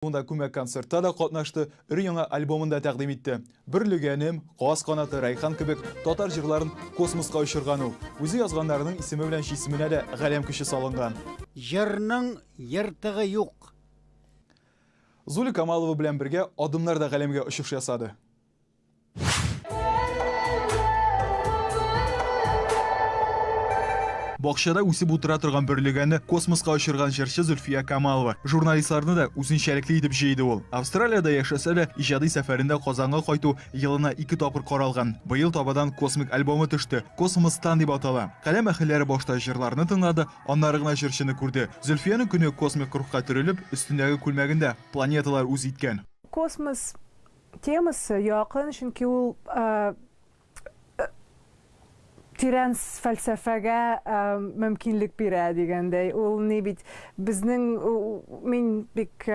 Онда көмек концертта да катнашты, өр яңа альбомында тәкъдим итте. Берлегәнем, Каз канаты, Райхан кебек татар җырларын космоска очырган ул. Үзе язганнарның исеме белән исеменә дә галәм көче салынган. Җырның ертыгы юк. Зуля Камалова белән бергә адымнар да галәмгә очыш ясады. Бакчада үсеп утыра торган берлегәнне космоска очырган җырчы Зульфия Камалова. Журналистларны да үзенчәлекле итеп җыйды ул. Австралиядә яшәсә дә, иҗади сәфәрендә Казанга кайту елына 2 тапкыр каралган. Быел табадан космик альбомы төште. Космостан дип атала. Каләм әһелләре башта җырларны тыңлады, аннары гына җырчыны күрде. Зульфияның көне космик рухка төрелеп, үстендәге күлмәгендә планеталар үз иткән. Космос темасы якын, чөнки ул тирән фәлсәфәгә мөмкинлек бирә дигәндәй. Ул ни бит безнең мин бик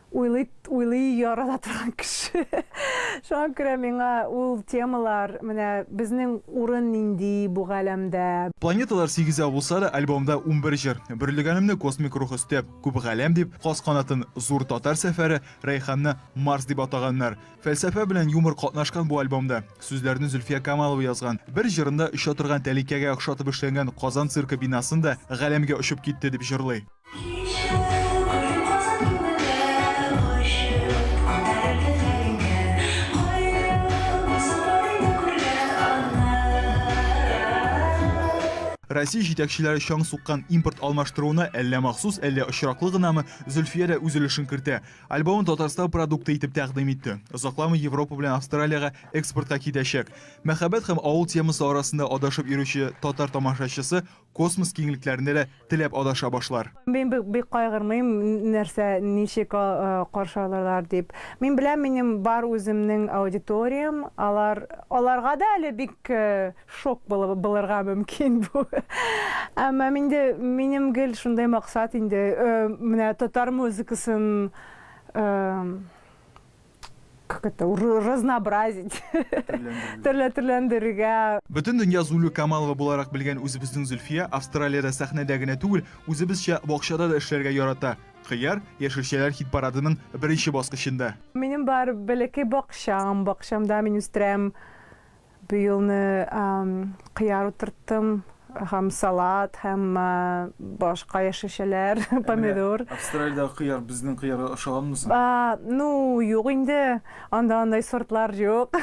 уйлый ярата торган кеше. Шуңа күрә миңа ул темалар менә безнең урын нинди бу галәмдә. Планеталар 8 булса да, альбомда 11 җыр. Берлегәнемне космик рух өстәп, күп галәм дип, Каз канатын зур татар сәфәре, Райханны Марс дип атаганнар. Фәлсәфә белән юмор катнашкан бу альбомда. Сүзләрне Зульфия Камалова язган. Бер җырында оча торган тәликәгә охшатып эшләнгән Казан циркы бинасында галәмгә очып китте дип җырлый. Россия җитәкчеләре чаң суккан импорт алмаштыруына әллә махсус, әллә очраклы гынамы Зульфия дә үз өлешен кертә. Альбомын Татарстан продукты итеп тәкъдим итте. Озакламы Европа белән Австралиягә экспортка китәчәк. Мәхәббәт һәм авыл темасы арасында адашып йөрүче татар тамашачысы космос киңлекләрендә дә теләп адаша башлар. Мин бик кайгырмыйм, нәрсә ничек каршы алалар дип. Мин беләм, минем бар үземнең аудиториям, аларга да әле бик шок булырга мөмкин бу. Әмма минем гел шундай максат инде, менә татар музыкасын разнообразить, төрләндерергә. Бөтен дөнья Зуля Камалова буларак белгән үзебезнең Зульфия Австралиядә сәхнәдә генә түгел, үзебезчә бакчада да эшләргә ярата. Кыяр яшелчәләр хит парадының беренче баскычында. Минем бар бәләкәй бакчамда мин үстерәм. Бу елны кыяр утырттым. Һәм салат, һәм башка яшелчәләр, помидор. Австралиядә кыяр, безнең кыяр ошаганмы? Юк инде, андай сортлар юк.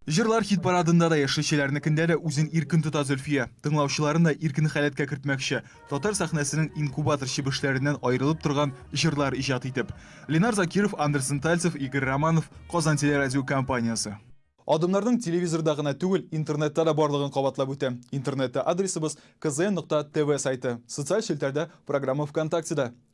Җырлар хит парадында да яшелчәләрнекендә дә үзен иркен тота Зульфия. Тыңлаучыларын да иркен халәткә кертмәкче. Татар сәхнәсенең инкубатор чебешләреннән аерылып торган җырлар иҗат итеп. Ленар Закиров, Андерсон Тальцев, Игорь Романов, Казан телерадио компаниясы. Адымнарның телевизорда гына түгел, интернетта да барлыгын кабатлап үтәм. Интернетта адресыбыз kzn.tv сайты. Социаль челтәрдә программа ВКонтактеда.